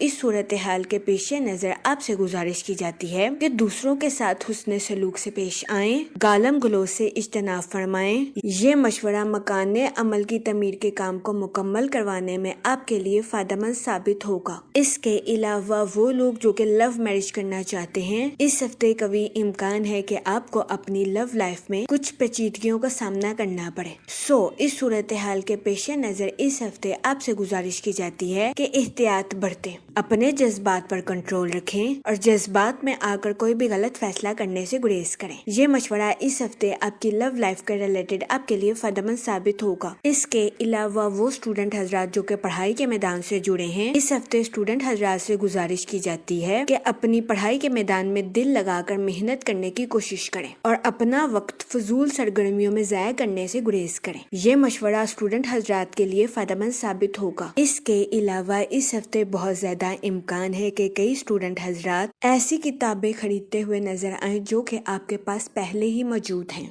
اس صورتحال کے پیش نظر آپ سے گزارش کی جاتی ہے کہ دوسروں کے ساتھ حسن سلوک سے پیش آئیں، گالم گلوچ سے اجتناب فرمائیں۔ یہ مشورہ مکان عمل کی تعمیر کے کام کو مکمل کروانے میں آپ کے لیے فائدہ مند ثابت ہوگا۔ اس کے علاوہ وہ لوگ جو کہ لو میرج کرنا چاہتے ہیں، اس ہفتے قوی امکان ہے کہ آپ کو اپنی لو لائف میں کچھ پیچیدگیوں کا سامنا کرنا پڑے۔ اس صورتحال کے پیش نظر اس ہفتے آپ سے گزارش کی جاتی ہے کہ احتیاط برتیں، اپنے جذبات پر کنٹرول رکھیں اور جذبات میں آ کر کوئی بھی غلط فیصلہ کرنے سے گریز کریں۔ یہ مشورہ اس ہفتے آپ کی لو لائف کے ریلیٹڈ آپ کے لیے فائدہ مند ثابت ہوگا۔ اس کے علاوہ وہ اسٹوڈنٹ حضرات جو کہ پڑھائی کے میدان سے جڑے ہیں، اس ہفتے اسٹوڈنٹ حضرات سے گزارش کی جاتی ہے کہ اپنی پڑھائی کے میدان میں دل لگا کر محنت کرنے کی کوشش کریں اور اپنا وقت فضول سرگرمیوں میں ضائع کرنے سے گریز کریں۔ یہ مشورہ اسٹوڈنٹ حضرات کے لیے فائدہ مند ثابت ہوگا۔ اس کے علاوہ اس ہفتے بہت زیادہ امکان ہے کہ کئی اسٹوڈنٹ حضرات ایسی کتابیں خریدتے ہوئے نظر آئیں جو کہ آپ کے پاس پہلے ہی موجود ہیں۔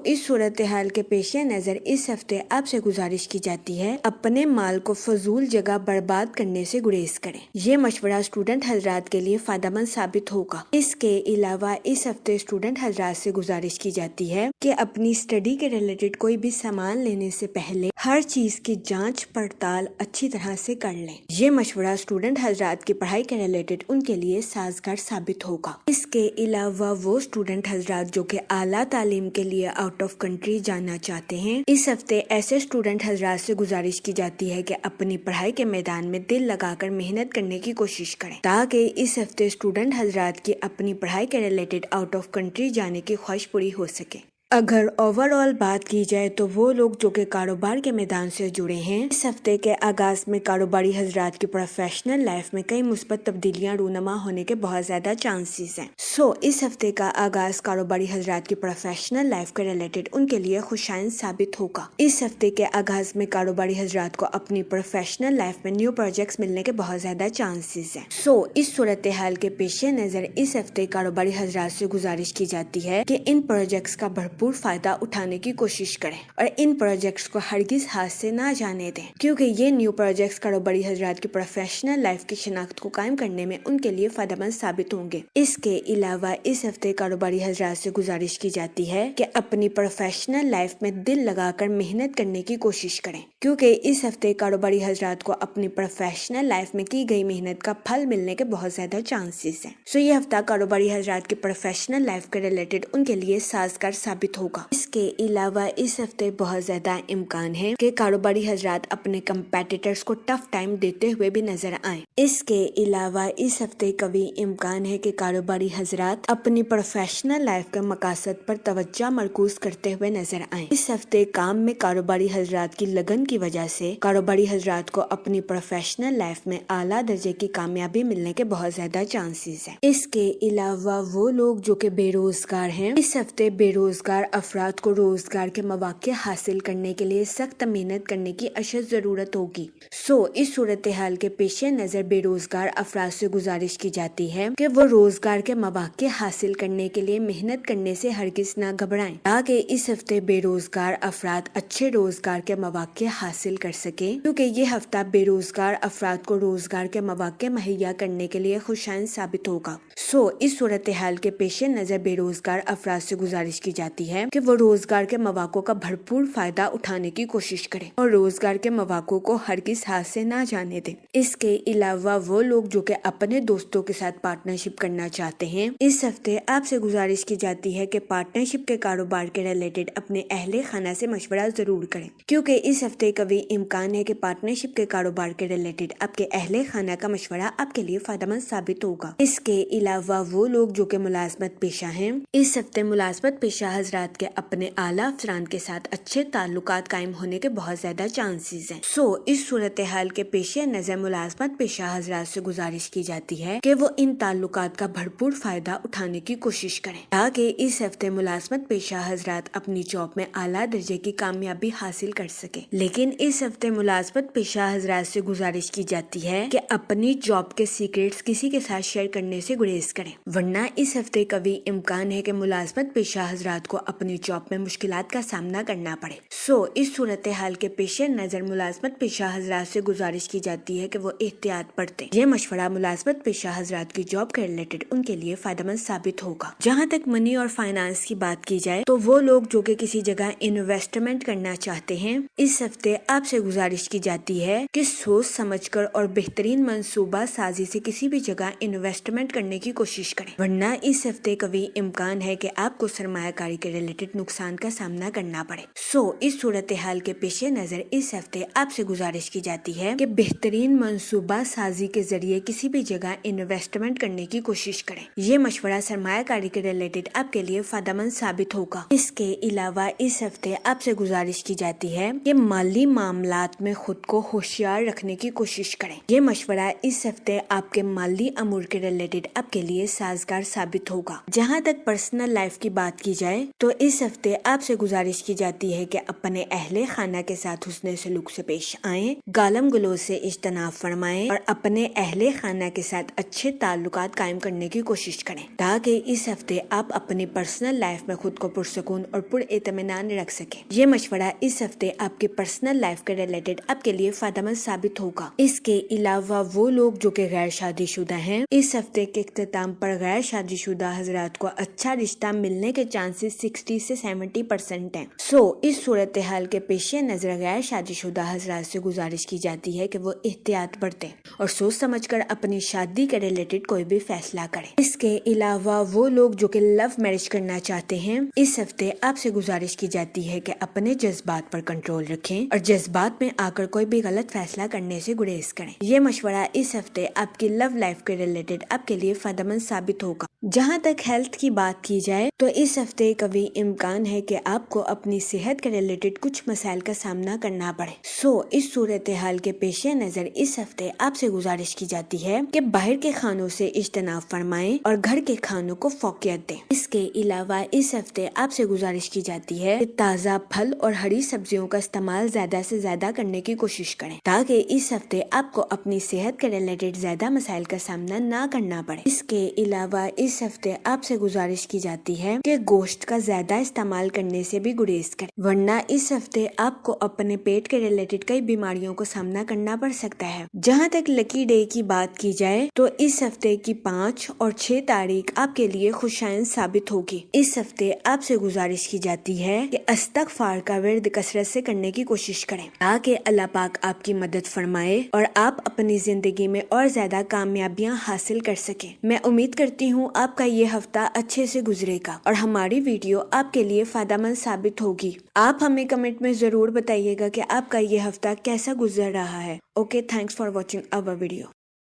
اس صورتحال کے پیش نظر اس ہفتے آپ سے گزارش کی جاتی ہے اپنے مال کو فضول جگہ برباد کرنے سے گریز کریں۔ یہ مشورہ اسٹوڈنٹ حضرات کے لیے فائدہ مند ثابت ہوگا۔ اس کے علاوہ اس ہفتے اسٹوڈنٹ حضرات سے گزارش کی جاتی ہے کہ اپنی اسٹڈی کے ریلیٹڈ کوئی بھی سامان لینے سے پہلے ہر چیز کی جانچ پڑتال اچھی طرح سے کر لیں۔ یہ مشورہ اسٹوڈنٹ حضرات کی پڑھائی کے ریلیٹڈ ان کے لیے سازگار ثابت ہوگا۔ اس کے علاوہ وہ اسٹوڈنٹ حضرات جو کہ اعلیٰ تعلیم کے لیے آؤٹ آف کنٹری جانا چاہتے ہیں، اس ہفتے ایسے اسٹوڈنٹ حضرات سے گزارش کی جاتی ہے کہ اپنی پڑھائی کے میدان میں دل لگا کر محنت کرنے کی کوشش کریں تاکہ اس ہفتے اسٹوڈنٹ حضرات کی اپنی پڑھائی کے ریلیٹڈ آؤٹ آف کنٹری جانے کی خواہش پوری ہو سکے۔ اگر اوور آل بات کی جائے تو وہ لوگ جو کہ کاروبار کے میدان سے جڑے ہیں، اس ہفتے کے آغاز میں کاروباری حضرات کی پروفیشنل لائف میں کئی مثبت تبدیلیاں رونما ہونے کے بہت زیادہ چانسز ہیں۔ اس ہفتے کا آغاز کاروباری حضرات کی پروفیشنل لائف کے ریلیٹڈ ان کے لیے خوشائند ثابت ہوگا۔ اس ہفتے کے آغاز میں کاروباری حضرات کو اپنی پروفیشنل لائف میں نیو پروجیکٹس ملنے کے بہت زیادہ چانسز ہیں۔ اس صورتحال کے پیش نظر اس ہفتے کاروباری حضرات سے گزارش کی جاتی ہے کہ ان پروجیکٹس کا بھرپور فائدہ اٹھانے کی کوشش کریں اور ان پروجیکٹس کو ہرگز ہاتھ سے نہ جانے دیں، کیونکہ یہ نیو پروجیکٹس کاروباری حضرات کی پروفیشنل لائف کی شناخت کو قائم کرنے میں ان کے لیے فائدہ مند ثابت ہوں گے۔ اس کے علاوہ اس ہفتے کاروباری حضرات سے گزارش کی جاتی ہے کہ اپنی پروفیشنل لائف میں دل لگا کر محنت کرنے کی کوشش کریں، کیونکہ اس ہفتے کاروباری حضرات کو اپنی پروفیشنل لائف میں کی گئی محنت کا پھل ملنے کے بہت زیادہ چانسز ہیں۔ یہ ہفتہ کاروباری حضرات کی پروفیشنل لائف کے ریلیٹڈ ان کے لیے سازگار ثابت ہوگا۔ اس کے علاوہ اس ہفتے بہت زیادہ امکان ہے کہ کاروباری حضرات اپنے کمپیٹیٹرز کو ٹف ٹائم دیتے ہوئے بھی نظر آئیں۔ اس کے علاوہ اس ہفتے قوی امکان ہے کہ کاروباری حضرات اپنی پروفیشنل لائف کے مقاصد پر توجہ مرکوز کرتے ہوئے نظر آئیں۔ اس ہفتے کام میں کاروباری حضرات کی لگن کی وجہ سے کاروباری حضرات کو اپنی پروفیشنل لائف میں اعلیٰ درجے کی کامیابی ملنے کے بہت زیادہ چانسز ہیں۔ اس کے علاوہ وہ لوگ جو کہ بے روزگار ہیں، اس ہفتے بے روزگار افراد کو روزگار کے مواقع حاصل کرنے کے لیے سخت محنت کرنے کی اشد ضرورت ہوگی۔ اس صورتحال کے پیش نظر بے روزگار افراد سے گزارش کی جاتی ہے کہ وہ روزگار کے مواقع حاصل کرنے کے لیے محنت کرنے سے ہرگز نہ گھبرائیں تاکہ اس ہفتے بے روزگار افراد اچھے روزگار کے مواقع حاصل کر سکیں، کیونکہ یہ ہفتہ بے روزگار افراد کو روزگار کے مواقع مہیا کرنے کے لیے خوشائند ثابت ہوگا۔ اس صورتحال کے پیش نظر بے روزگار افراد سے گزارش کی جاتی ہے کہ وہ روزگار کے مواقع کا بھرپور فائدہ اٹھانے کی کوشش کریں اور روزگار کے مواقع کو ہرگز ہاتھ سے نہ جانے دیں۔ اس کے علاوہ وہ لوگ جو کہ اپنے دوستوں کے ساتھ پارٹنرشپ کرنا چاہتے ہیں، اس ہفتے آپ سے گزارش کی جاتی ہے کہ پارٹنرشپ کے کاروبار کے ریلیٹڈ اپنے اہل خانہ سے مشورہ ضرور کریں، کیونکہ اس ہفتے قوی امکان ہے کہ پارٹنرشپ کے کاروبار کے ریلیٹڈ آپ کے اہل خانہ کا مشورہ آپ کے لیے فائدہ مند ثابت ہوگا۔ اس کے علاوہ وہ لوگ جو کہ ملازمت پیشہ ہیں، اس ہفتے ملازمت پیشہ حضرات کے اپنے اعلیٰ افسران کے ساتھ اچھے تعلقات قائم ہونے کے بہت زیادہ چانسز ہیں۔ اس صورتحال کے پیش نظر ملازمت پیشہ حضرات سے گزارش کی جاتی ہے کہ وہ ان تعلقات کا بھرپور فائدہ اٹھانے کی کوشش کریں تاکہ اس ہفتے ملازمت پیشہ حضرات اپنی جاب میں اعلیٰ درجے کی کامیابی حاصل کر سکیں۔ لیکن لیکن اس ہفتے ملازمت پیشہ حضرات سے گزارش کی جاتی ہے کہ اپنی جاب کے سیکریٹس کسی کے ساتھ شیئر کرنے سے گریز کریں، ورنہ اس ہفتے قوی امکان ہے کہ ملازمت پیشہ حضرات کو اپنی جاب میں مشکلات کا سامنا کرنا پڑے۔ اس صورتحال کے پیش نظر ملازمت پیشہ حضرات سے گزارش کی جاتی ہے کہ وہ احتیاط برتیں۔ یہ مشورہ ملازمت پیشہ حضرات کی جاب کے ریلیٹڈ ان کے لیے فائدہ مند ثابت ہوگا۔ جہاں تک منی اور فائنانس کی بات کی جائے تو وہ لوگ جو کہ کسی جگہ انویسٹمنٹ کرنا چاہتے ہیں، اس ہفتے آپ سے گزارش کی جاتی ہے کہ سوچ سمجھ کر اور بہترین منصوبہ سازی سے کسی بھی جگہ انویسٹمنٹ کرنے کی کوشش کریں، ورنہ اس ہفتے قوی امکان ہے کہ آپ کو سرمایہ کاری کے ریلیٹڈ نقصان کا سامنا کرنا پڑے۔ اس صورتحال کے پیش نظر اس ہفتے آپ سے گزارش کی جاتی ہے کہ بہترین منصوبہ سازی کے ذریعے کسی بھی جگہ انویسٹمنٹ کرنے کی کوشش کریں۔ یہ مشورہ سرمایہ کاری کے ریلیٹڈ آپ کے لیے فائدہ مند ثابت ہوگا۔ اس کے علاوہ اس ہفتے آپ سے گزارش کی جاتی ہے کہ مالی معاملات میں خود کو ہوشیار رکھنے کی کوشش کریں۔ یہ مشورہ اس ہفتے آپ کے مالی امور کے ریلیٹڈ آپ کے لیے سازگار ثابت ہوگا۔ جہاں تک پرسنل لائف کی بات کی جائے تو اس ہفتے آپ سے گزارش کی جاتی ہے کہ اپنے اہل خانہ کے ساتھ حسن سلوک سے پیش آئیں، گالم گلوچ سے اجتناب فرمائیں اور اپنے اہل خانہ کے ساتھ اچھے تعلقات قائم کرنے کی کوشش کریں تاکہ اس ہفتے آپ اپنی پرسنل لائف میں خود کو پرسکون اور پر اطمینان رکھ سکیں۔ یہ مشورہ اس ہفتے آپ کی پرسنل لائف کے ریلیٹڈ آپ کے لیے فائدہ مند ثابت ہوگا۔ اس کے علاوہ وہ لوگ جو کہ غیر شادی شدہ ہیں، اس ہفتے کے اختتام پر غیر شادی شدہ حضرات کو اچھا رشتہ ملنے کے چانسز 60 سے 70% ہیں۔ اس صورتحال کے پیش نظر غیر شادی شدہ حضرات سے گزارش کی جاتی ہے کہ وہ احتیاط برتیں اور سوچ سمجھ کر اپنی شادی کے ریلیٹڈ کوئی بھی فیصلہ کریں۔ اس کے علاوہ وہ لوگ جو کہ لو میرج کرنا چاہتے ہیں، اس ہفتے آپ سے گزارش کی جاتی ہے کہ اپنے جذبات پر کنٹرول رکھیں اور جذبات میں آ کر کوئی بھی غلط فیصلہ کرنے سے گریز کریں۔ یہ مشورہ اس ہفتے آپ کی لو لائف کے ریلیٹڈ آپ کے لیے فائدہ مند ثابت ہوگا۔ جہاں تک ہیلتھ کی بات کی جائے تو اس ہفتے قوی امکان ہے کہ آپ کو اپنی صحت کے ریلیٹڈ کچھ مسائل کا سامنا کرنا پڑے۔ اس صورتحال کے پیش نظر اس ہفتے آپ سے گزارش کی جاتی ہے کہ باہر کے کھانوں سے اجتناب فرمائیں اور گھر کے کھانوں کو فوقیت دیں۔ اس کے علاوہ اس ہفتے آپ سے گزارش کی جاتی ہے کہ تازہ پھل اور ہری سبزیوں کا استعمال زیادہ سے زیادہ کرنے کی کوشش کریں تاکہ اس ہفتے آپ کو اپنی صحت کے ریلیٹڈ زیادہ مسائل کا سامنا نہ کرنا پڑے۔ اس کے علاوہ اس ہفتے آپ سے گزارش کی جاتی ہے کہ گوشت کا زیادہ استعمال کرنے سے بھی گریز کریں، ورنہ اس ہفتے آپ کو اپنے پیٹ کے ریلیٹڈ کئی بیماریوں کو سامنا کرنا پڑ سکتا ہے۔ جہاں تک لکی ڈے کی بات کی جائے تو اس ہفتے کی 5 اور 6 تاریخ آپ کے لیے خوشائند ثابت ہوگی۔ اس ہفتے آپ سے گزارش کی جاتی ہے کہ استغفار کا ورد کثرت سے کرنے کی کوشش کریں تاکہ اللہ پاک آپ کی مدد فرمائے اور آپ اپنی زندگی میں اور زیادہ کامیابیاں حاصل کر سکیں۔ میں امید کرتی ہوں آپ کا یہ ہفتہ اچھے سے گزرے گا اور ہماری ویڈیو آپ کے لیے فائدہ مند ثابت ہوگی۔ آپ ہمیں کمنٹ میں ضرور بتائیے گا کہ آپ کا یہ ہفتہ کیسا گزر رہا ہے۔ Okay, thanks for watching our video.